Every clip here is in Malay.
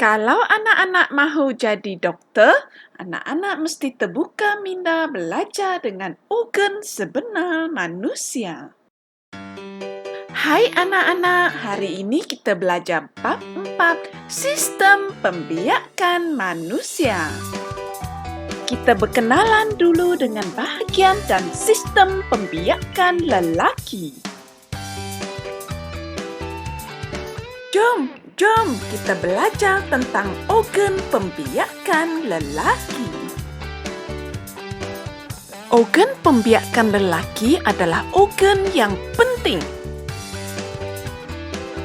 Kalau anak-anak mahu jadi doktor, anak-anak mesti terbuka minda belajar dengan organ sebenar manusia. Hai anak-anak, hari ini kita belajar bab 4, sistem pembiakan manusia. Kita berkenalan dulu dengan bahagian dan sistem pembiakan lelaki. Jom kita belajar tentang organ pembiakan lelaki. Organ pembiakan lelaki adalah organ yang penting.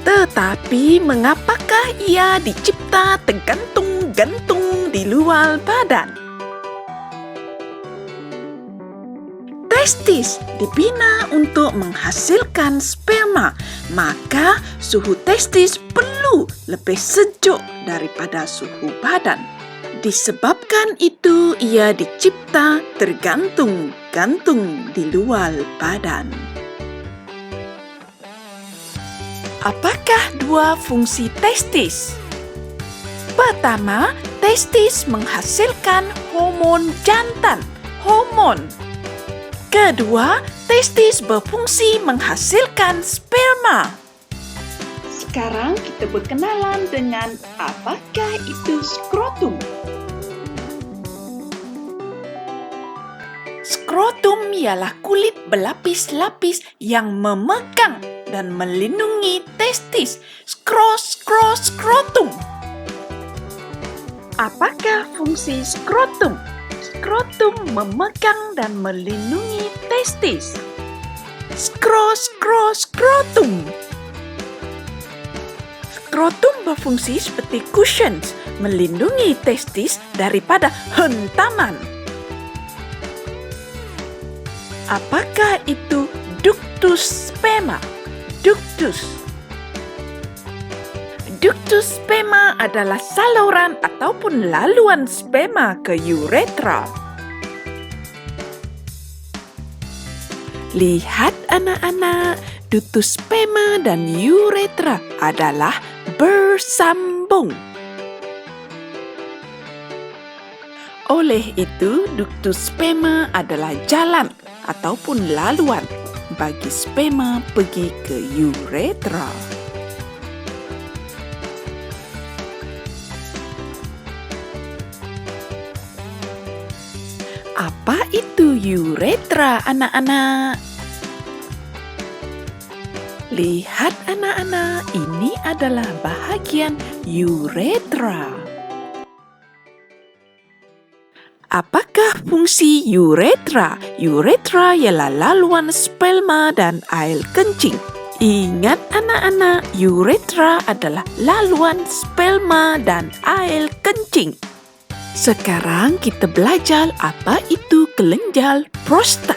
Tetapi mengapakah ia dicipta tergantung-gantung di luar badan? Testis dibina untuk menghasilkan sperma, maka suhu testis perlu lebih sejuk daripada suhu badan. Disebabkan itu, ia dicipta tergantung-gantung di luar badan. Apakah dua fungsi testis? Pertama, testis menghasilkan hormon jantan, hormon. Kedua, testis berfungsi menghasilkan sperma. Sekarang kita berkenalan dengan apakah itu skrotum. Skrotum ialah kulit berlapis-lapis yang memegang dan melindungi testis. Skrotum. Apakah fungsi skrotum? Skrotum memegang dan melindungi testis. Skrotum. Skrotum berfungsi seperti cushions, melindungi testis daripada hentaman. Apakah itu ductus sperma? Ductus sperma adalah saluran ataupun laluan sperma ke uretra. Lihat anak-anak, ductus sperma dan uretra adalah bersambung. Oleh itu, ductus sperma adalah jalan ataupun laluan bagi sperma pergi ke uretra. Apa itu uretra, anak-anak? Lihat anak-anak, ini adalah bahagian uretra. Apakah fungsi uretra? Uretra ialah laluan sperma dan air kencing. Ingat anak-anak, uretra adalah laluan sperma dan air kencing. Sekarang kita belajar apa itu kelenjar prostat.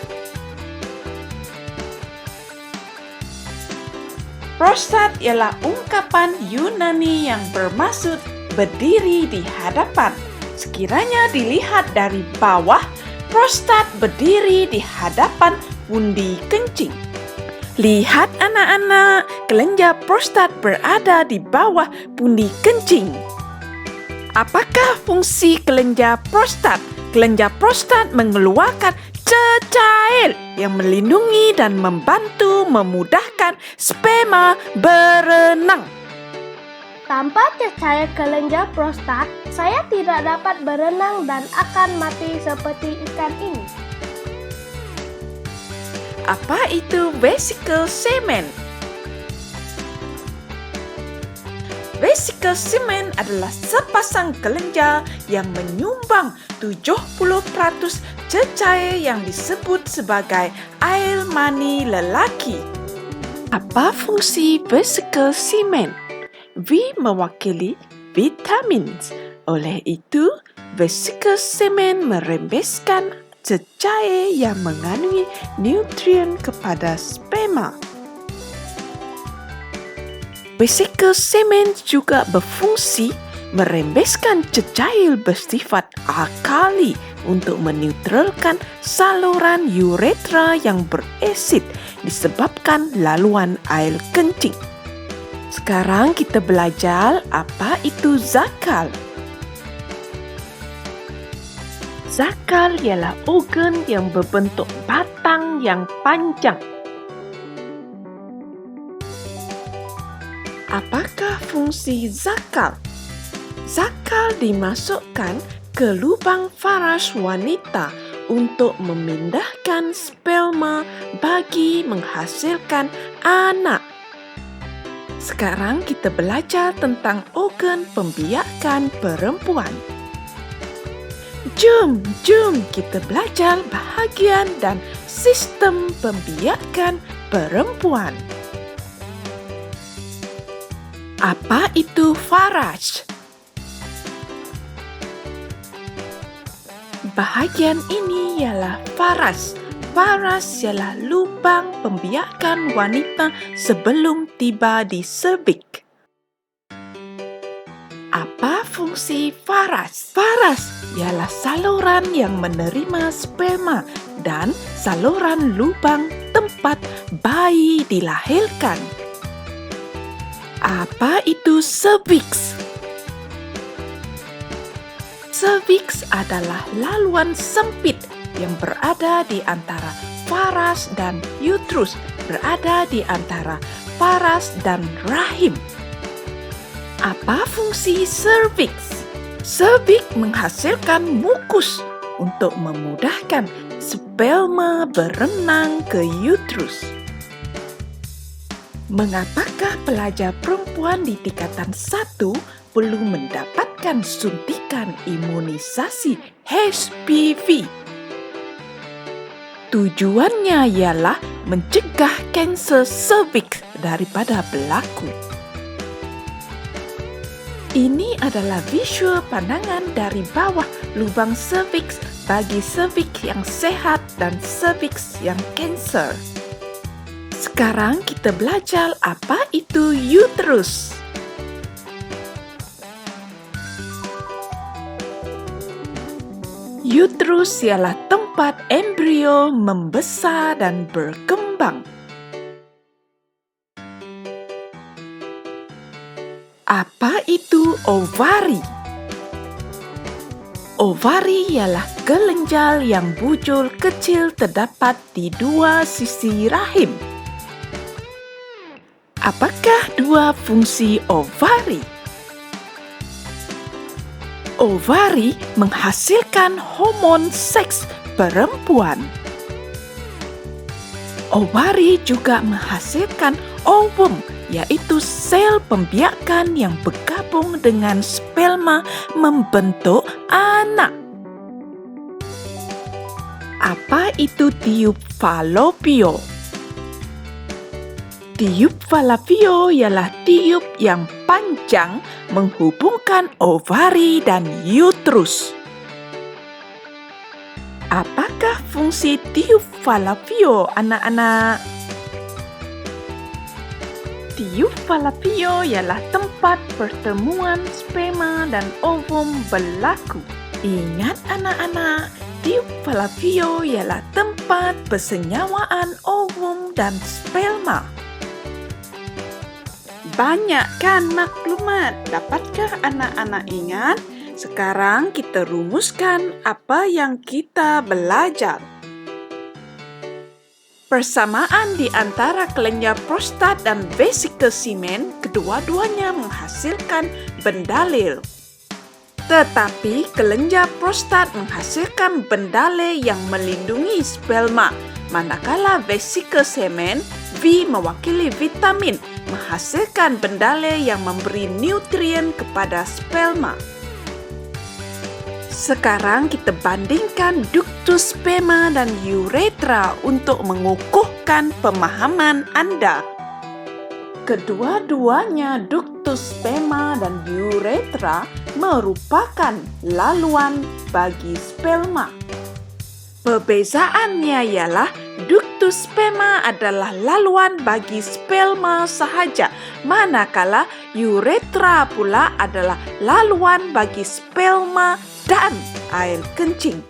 Prostat ialah ungkapan Yunani yang bermaksud berdiri di hadapan. Sekiranya dilihat dari bawah, prostat berdiri di hadapan pundi kencing. Lihat anak-anak, kelenjar prostat berada di bawah pundi kencing. Apakah fungsi kelenjar prostat? Kelenjar prostat mengeluarkan cecair yang melindungi dan membantu memudahkan sperma berenang. Tanpa cecair kelenjar prostat, saya tidak dapat berenang dan akan mati seperti ikan ini. Apa itu vesicle semen? Vesicle semen adalah sepasang kelenjar yang menyumbang 70% cecair yang disebut sebagai air mani lelaki. Apa fungsi vesicle semen? V mewakili vitamin. Oleh itu, vesicle semen merembeskan cecair yang mengandungi nutrien kepada sperma. Vesicle semen juga berfungsi merembeskan cecair bersifat alkali untuk menetralkan saluran uretra yang berasid disebabkan laluan air kencing. Sekarang kita belajar apa itu zakal. Zakal ialah organ yang berbentuk batang yang panjang. Apakah fungsi zakal? Zakal dimasukkan ke lubang faras wanita untuk memindahkan sperma bagi menghasilkan anak. Sekarang kita belajar tentang organ pembiakan perempuan. Jom kita belajar bahagian dan sistem pembiakan perempuan. Apa itu faras? Bahagian ini ialah faras. Faras ialah lubang pembiakan wanita sebelum tiba di serviks. Apa fungsi faras? Faras ialah saluran yang menerima sperma dan saluran lubang tempat bayi dilahirkan. Apa itu serviks? Serviks adalah laluan sempit yang berada di antara faras dan uterus, berada di antara faras dan rahim. Apa fungsi serviks? Serviks menghasilkan mukus untuk memudahkan sperma berenang ke uterus. Mengapakah pelajar perempuan di tingkatan 1 perlu mendapatkan suntikan imunisasi HPV? Tujuannya ialah mencegah kanser serviks daripada berlaku. Ini adalah visual pandangan dari bawah lubang serviks bagi serviks yang sehat dan serviks yang kanser. Sekarang kita belajar apa itu uterus. Uterus ialah tempat embrio membesar dan berkembang. Apa itu ovari? Ovari ialah kelenjar yang bujul kecil terdapat di dua sisi rahim. Apakah dua fungsi ovari? Ovari menghasilkan hormon seks perempuan. Ovari juga menghasilkan ovum, yaitu sel pembiakan yang bergabung dengan sperma membentuk anak. Apa itu tiup falopio? Tiup falopio ialah tiup yang panjang menghubungkan ovari dan uterus. Apakah fungsi tiup falopio, anak-anak? Tiup falopio ialah tempat pertemuan sperma dan ovum berlaku. Ingat anak-anak, tiup falopio ialah tempat persenyawaan ovum dan sperma. Banyak kan maklumat? Dapatkah anak-anak ingat? Sekarang kita rumuskan apa yang kita belajar. Persamaan di antara kelenjar prostat dan vesikel semen, kedua-duanya menghasilkan bendalel. Tetapi kelenjar prostat menghasilkan bendalel yang melindungi sperma, manakala vesikel semen, V mewakili vitamin, menghasilkan bendalel yang memberi nutrien kepada sperma. Sekarang kita bandingkan ductus sperma dan uretra untuk mengukuhkan pemahaman Anda. Kedua-duanya ductus sperma dan uretra merupakan laluan bagi sperma. Perbezaannya ialah ductus sperma adalah laluan bagi sperma sahaja, manakala uretra pula adalah laluan bagi sperma dan air kencing.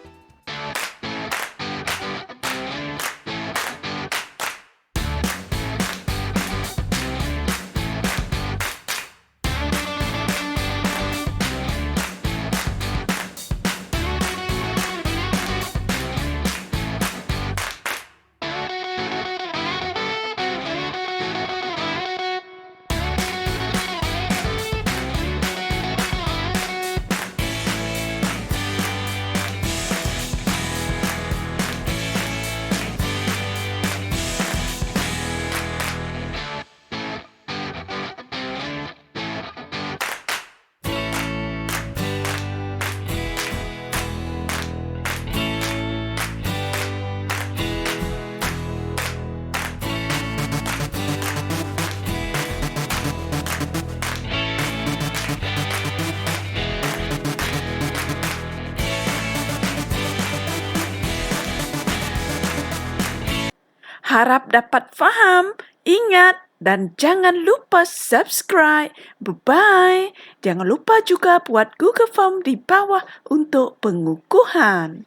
Harap dapat faham. Ingat dan jangan lupa subscribe. Bye-bye. Jangan lupa juga buat Google Form di bawah untuk pengukuhan.